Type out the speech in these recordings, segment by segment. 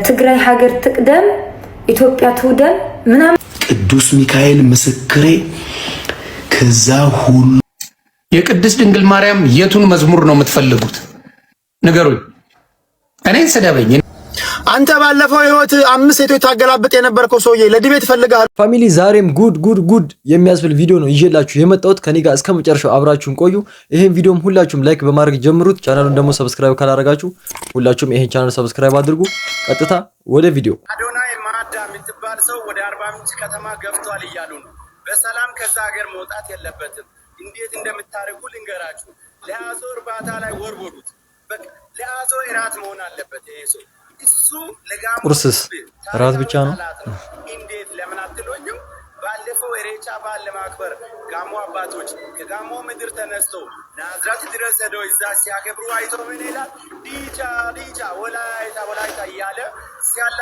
ትግራይ ሀገር ትቅደም ኢትዮጵያ ትውደም ምናምን ቅዱስ ሚካኤል ምስክሬ ከዛ ሁሉ የቅድስት ድንግል ማርያም የቱን መዝሙር ነው የምትፈልጉት? ንገሩኝ። እኔን ስደበኝ። አንተ ባለፈው ህይወት 5 ሴቶች ታገላብጥ የነበርከው ሰውዬ ለዲቤት ፈልጋል። ፋሚሊ ዛሬም ጉድ የሚያስብል ቪዲዮ ነው ይዤላችሁ የመጣሁት። ከኔ ጋር እስከ መጨረሻው አብራችሁን ቆዩ። ይሄን ቪዲዮም ሁላችሁም ላይክ በማድረግ ጀምሩት። ቻናሉን ደግሞ ሰብስክራይብ ካላደረጋችሁ ሁላችሁም ይሄን ቻናል ሰብስክራይብ አድርጉ። ቀጥታ ወደ ቪዲዮ። አዶናይ ማዳ የምትባል ሰው ወደ አርባ ምንጭ ከተማ ገብቷል እያሉ ነው። በሰላም ከዛ ሀገር መውጣት የለበትም። እንዴት እንደምታረጉ ልንገራችሁ። ለአዞ እርባታ ላይ ወርወሩት። በቃ ለአዞ እራት መሆን አለበት ይሄ ሰው። እሱ ለጋሞ ቁርስስ እራት ብቻ ነው። እንዴት ለምን አትሉኝም? ባለፈው ኢሬቻ በዓል ለማክበር ጋሞ አባቶች ከጋሞ ምድር ተነስተው ናዝራት ድረስ ሄደው እዛ ሲያከብሩ አይቶ ምን ይላል? ዲቻ ወላይታ እያለ ሲያላ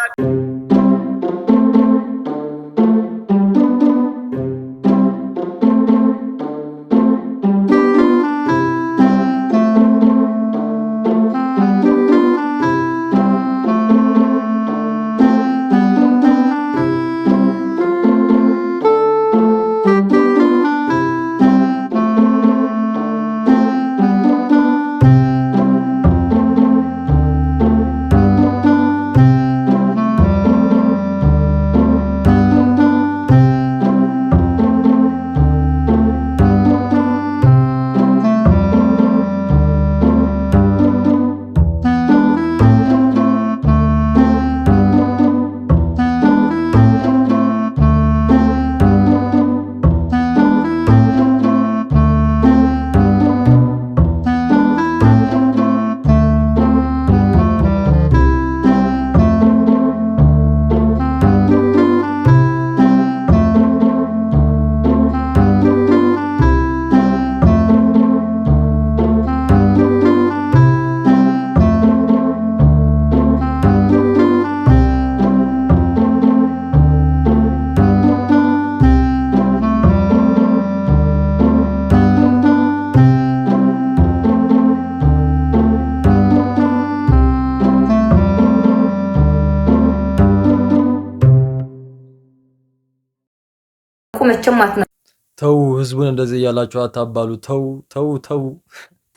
ተው ህዝቡን እንደዚህ ያላችሁ አታባሉ።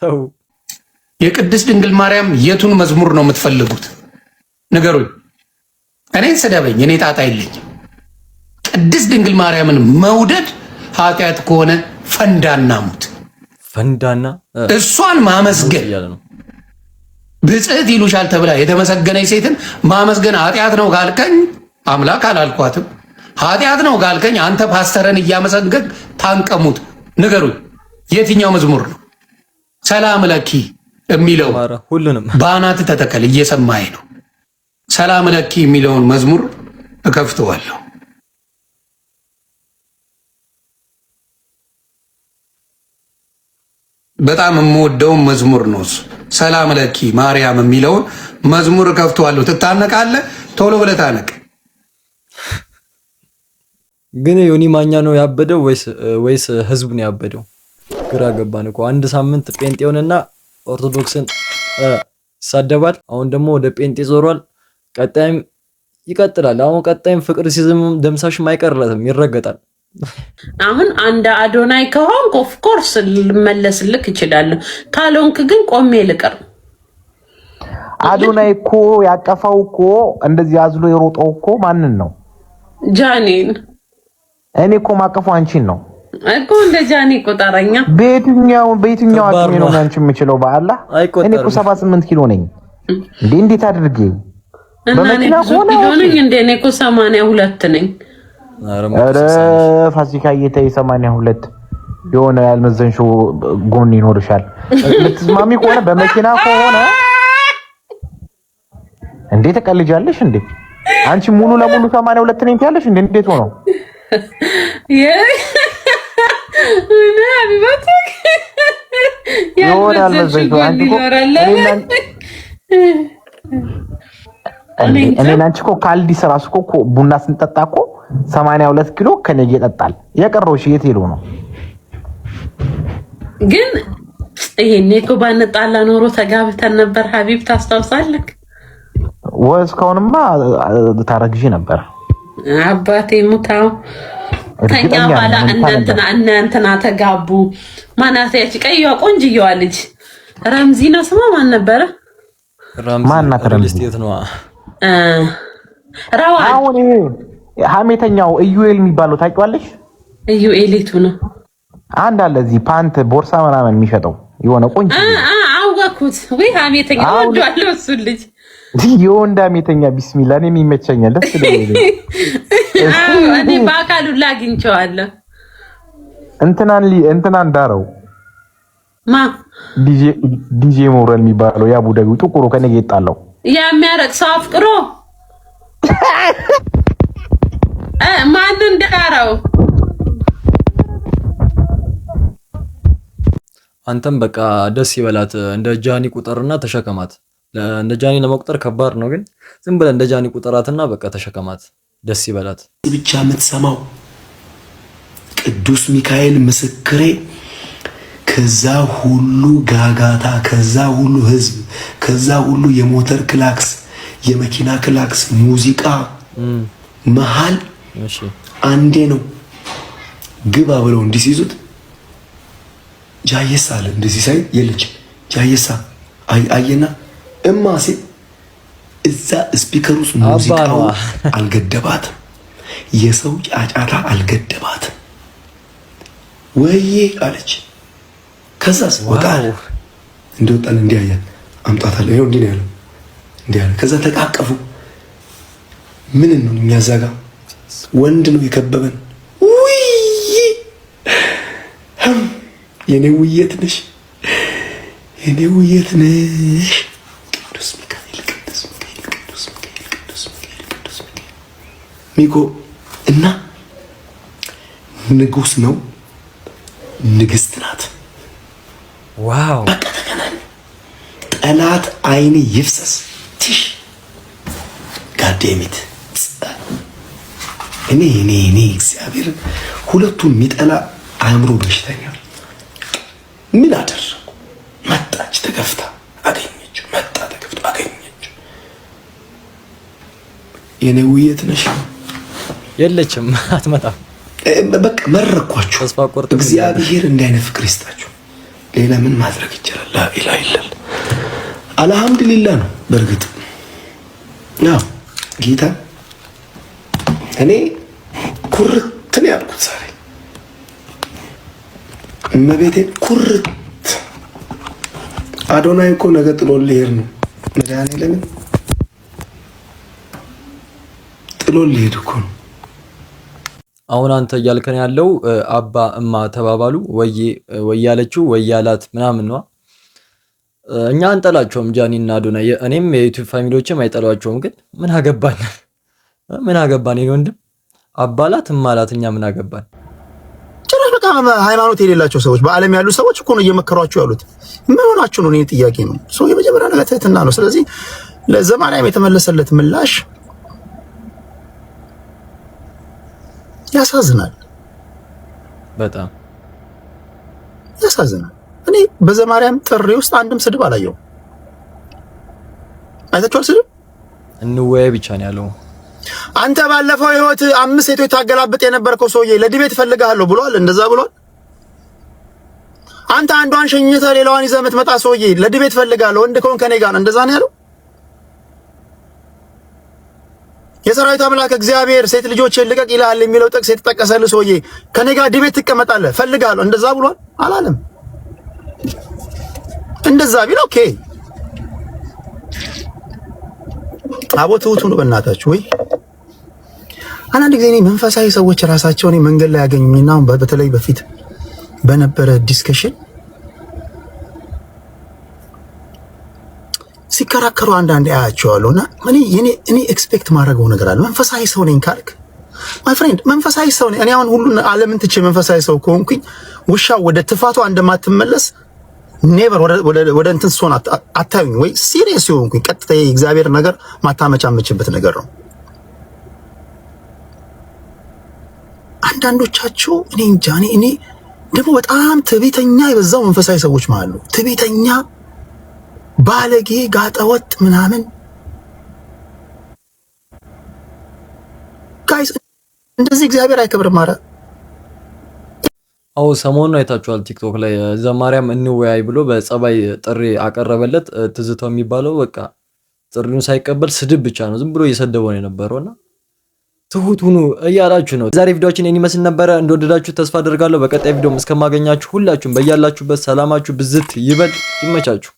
ተው። የቅድስት ድንግል ማርያም የቱን መዝሙር ነው የምትፈልጉት? ንገሩኝ። እኔን ስደበኝ። እኔ ጣጣ የለኝም። ቅድስት ድንግል ማርያምን መውደድ ኃጢአት ከሆነ ፈንዳና ሙት። ፈንዳና እሷን ማመስገን ብጽዕት ይሉሻል ተብላ የተመሰገነች ሴትን ማመስገን ኃጢአት ነው ካልከኝ አምላክ አላልኳትም። ኃጢአት ነው ካልከኝ አንተ ፓስተርን እያመሰገን ታንቀሙት። ንገሩኝ፣ የትኛው መዝሙር ነው? ሰላም ለኪ የሚለው ሁሉንም ባናት ተተከል። እየሰማኝ ነው። ሰላም ለኪ የሚለውን መዝሙር እከፍተዋለሁ። በጣም የምወደው መዝሙር ነው። ሰላም ለኪ ማርያም የሚለውን መዝሙር እከፍተዋለሁ። ትታነቃለህ? ቶሎ ብለህ ታነቅ። ግን ዮኒ ማኛ ነው ያበደው ወይስ ህዝቡ ነው ያበደው? ግራ ገባን እኮ። አንድ ሳምንት ጴንጤውንና ኦርቶዶክስን ይሳደባል። አሁን ደግሞ ወደ ጴንጤ ዞሯል። ቀጣይም ይቀጥላል። አሁን ቀጣይም ፍቅር ሲዝም ደምሳሽም አይቀርለትም፣ ይረገጣል። አሁን አንድ አዶናይ ከሆንክ ኦፍ ኮርስ ልመለስልክ እችላለሁ። ካልሆንክ ግን ቆሜ ልቀር። አዶናይ እኮ ያቀፋው እኮ እንደዚህ አዝሎ የሮጠው እኮ ማንን ነው? ጃኒን። እኔ እኮ ማቀፉ አንቺን ነው እኮ። እንደ ጃኒ ቆጠረኛ። በየትኛው አቅሜ ነው አንቺ የምችለው? በአላህ እኔ እኮ 78 ኪሎ ነኝ። እንዴት አድርጌ በመኪና ሆነ እንዴ? እኔ እኮ 82 ነኝ። አረ ፋሲካ እየተይ 82 የሆነ ያልመዘንሽው ጎን ይኖርሻል። ልትስማሚ ከሆነ በመኪና ከሆነ እንዴ ተቀልጃለሽ እንዴ? አንቺ ሙሉ ለሙሉ 82 ነኝ ትያለሽ እንዴ? እንዴት ሆኖ እኔ አንቺ እኮ ካልዲስ ራሱ እኮ ቡና ስንጠጣ እኮ 82 ኪሎ ከኔ ይጠጣል። የቀረው እሺ የት ሄዶ ነው? ግን ይሄኔ እኮ ባንጣላ ኖሮ ተጋብተን ነበር። ሀቢብ ታስታውሳለህ? ወስካውንማ ታረግጂ ነበር አባቴ ሙታው ከኛ ኋላ እናንተና ተጋቡ ማናት ያቺ ቀይዋ ቆንጅየዋ ልጅ ረምዚ ነው ስሟ ማን ነበረ ማናት ረምዚ ነው ራዋን አሁን ሀሜተኛው ኢዩኤል የሚባለው ታውቂዋለሽ ኢዩኤሊቱ ነው አንድ አለ እዚህ ፓንት ቦርሳ ምናምን የሚሸጠው የሆነ ቆንጆ አወኩት ወይ ሀሜተኛ ወዷለው እሱ ልጅ የወንድ ሀሜተኛ ቢስሚላህ እኔም ይመቸኛል ደስ ይላል እኔ በአካሉ ላግኝቼዋለሁ እንትናን ዳረው ማ ዲጄ ሞረል የሚባለው ያቡ ደጉ ጥቁሩ ከኔ ጋር ይጣላው የሚያረቅ ሰው አፍቅሮ ማን እንዳራው አንተም በቃ ደስ ይበላት እንደ ጃኒ ቁጠርና ተሸከማት እንደ ጃኒ ለመቁጠር ከባድ ነው ግን ዝም ብለህ እንደ ጃኒ ቁጠራትና በቃ ተሸከማት ደስ ይበላት ብቻ የምትሰማው ቅዱስ ሚካኤል ምስክሬ ከዛ ሁሉ ጋጋታ ከዛ ሁሉ ህዝብ ከዛ ሁሉ የሞተር ክላክስ የመኪና ክላክስ ሙዚቃ መሃል አንዴ ነው ግባ ብለው እንዲሲዙት ጃየሳ አለ እንደዚህ ሳይ የልጅ ጃየሳ አየና እማሴ እዛ ስፒከር ውስጥ ሙዚቃው አልገደባትም የሰው ጫጫታ አልገደባትም ወይዬ አለች ከዛስ ወጣ እንደወጣን እንዲያያል አምጣታለሁ ይሄው እንዲህ ነው ያለው እንዲህ ያለ ከዛ ተቃቀፉ ምን ነው የሚያዛጋ ወንድ ነው የከበበን ውይ የኔ ውየት ነሽ ቅዱስ ሚካኤል ሚኮ እና ንጉስ ነው ንግስት ናት ዋው ጠላት አይኔ ይፍሰስ ትሽ ጋዴሚት እኔ እግዚአብሔር ሁለቱን የሚጠላ አእምሮ በሽተኛ ምን አደረኩ መጣች ተገፍታ አገኘችው መጣ ተገፍታ አገኘችው የኔ ውየት ነሽ የለችም አትመጣም በቃ መረኳችሁ ተስፋ ቆርጥ እግዚአብሔር እንዳይነ ፍቅር ይስጣችሁ ሌላ ምን ማድረግ ይችላል ላ ኢላሀ ኢላላህ አልহামዱሊላህ ነው በርግጥ ያው ጌታ እኔ ኩርት ነው ያልኩት ዛሬ እመቤቴን ኩርት አዶናይ እኮ ነገ ጥሎ ሊሄድ ነው መድኃኒዓለምን ጥሎ ሊሄድ እኮ ነው አሁን አንተ እያልከን ያለው አባ እማ ተባባሉ ወይ ያለችው ወይ ያላት ምናምን ነው እኛ አንጠላቸውም ጃኒና አዶናይ እኔም የዩቲዩብ ፋሚሊዎችም አይጠሏቸውም ግን ምን አገባን ወንድም አባላት እማላት እኛ ምን አገባን ጭራሽ በቃ ሃይማኖት የሌላቸው ሰዎች በአለም ያሉ ሰዎች እኮ ነው እየመከሯቸው ያሉት ምን ሆናችሁ ነው እኔ ጥያቄ ነው ሰው የመጀመሪያ ነገር ትህትና ነው ስለዚህ ለዘማንያም የተመለሰለት ምላሽ ያሳዝናል በጣም ያሳዝናል እኔ በዘማርያም ጥሪ ውስጥ አንድም ስድብ አላየው አይታችኋል ስድብ እንወያይ ብቻ ነው ያለው አንተ ባለፈው ህይወት 5 ሴቶች ታገላብጥ የነበርከው ሰውዬ ለዲቤት ፈልጋለሁ ብሏል እንደዛ ብሏል አንተ አንዷን ሸኝተህ ሌላዋን ይዘህ የምትመጣ ሰውዬ ለዲቤት ፈልጋለሁ ወንድ ከሆንክ ከኔ ጋር እንደዛ ነው ያለው የሰራዊት አምላክ እግዚአብሔር ሴት ልጆችን ልቀቅ ይላል የሚለው ጥቅስ የተጠቀሰልህ ሰውዬ ከኔ ጋር ዲቤት ትቀመጣለህ ፈልጋለሁ እንደዛ ብሏል አላለም እንደዛ ቢል ኦኬ አቦቱቱ ነው በእናታችሁ ወይ አንድ ጊዜ እኔ መንፈሳዊ ሰዎች ራሳቸው እኔ መንገድ ላይ ያገኙኝና በተለይ በፊት በነበረ ዲስከሽን ሲከራከሩ አንዳንድ አያቸዋለሁና እኔ ኤክስፔክት ማድረገው ነገር አለ መንፈሳዊ ሰው ነኝ ካልክ ማይ ፍሬንድ መንፈሳዊ ሰው ነኝ እኔ አሁን ሁሉን ዓለምን ትቼ መንፈሳዊ ሰው ከሆንኩኝ ውሻው ወደ ትፋቷ እንደማትመለስ ኔቨር ወደ እንትን ሶን አታዩኝ ወይ ሲሪየስ ይሆንኩኝ ቀጥታ የእግዚአብሔር ነገር ማታመቻመችበት ነገር ነው አንዳንዶቻችሁ እኔ እንጃ እኔ ደግሞ በጣም ትዕቢተኛ የበዛው መንፈሳዊ ሰዎች ማለት ነው ትዕቢተኛ ባለጌ ጋጠወጥ ምናምን እንደዚህ እግዚአብሔር አይከብርም። ኧረ አዎ ሰሞኑን አይታችኋል ቲክቶክ ላይ ዘማሪያም እንወያይ ብሎ በጸባይ ጥሪ አቀረበለት። ትዝታው የሚባለው በቃ ጥሪውን ሳይቀበል ስድብ ብቻ ነው፣ ዝም ብሎ እየሰደበው ነው የነበረውና ትሁት ሁኑ እያላችሁ ነው። ዛሬ ቪዲዮአችን ይሄን ይመስል ነበረ። እንደወደዳችሁ ተስፋ አደርጋለሁ። በቀጣይ ቪዲዮም እስከማገኛችሁ ሁላችሁም በያላችሁበት ሰላማችሁ ብዝት ይበል። ይመቻችሁ።